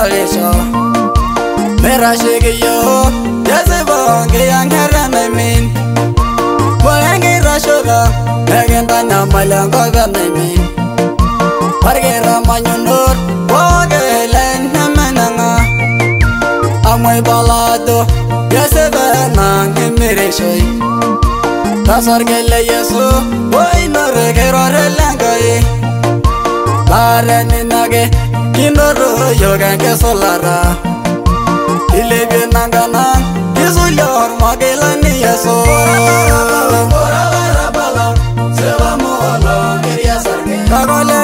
Kolisho Merashiki yo Yazibongi yang heranamin Boyangi rashoga Megenta namalango banamin Pargira manyunur Wagelen namananga Amoy balado Yazibanang Mirishoy Tasargele yesu Boinore kerore langai Lareni nage Kinoro yoga kesolara Ilebe nanganang Kisuyor magelani yesu Ora barabala Seva molo Kiria sarge Kagole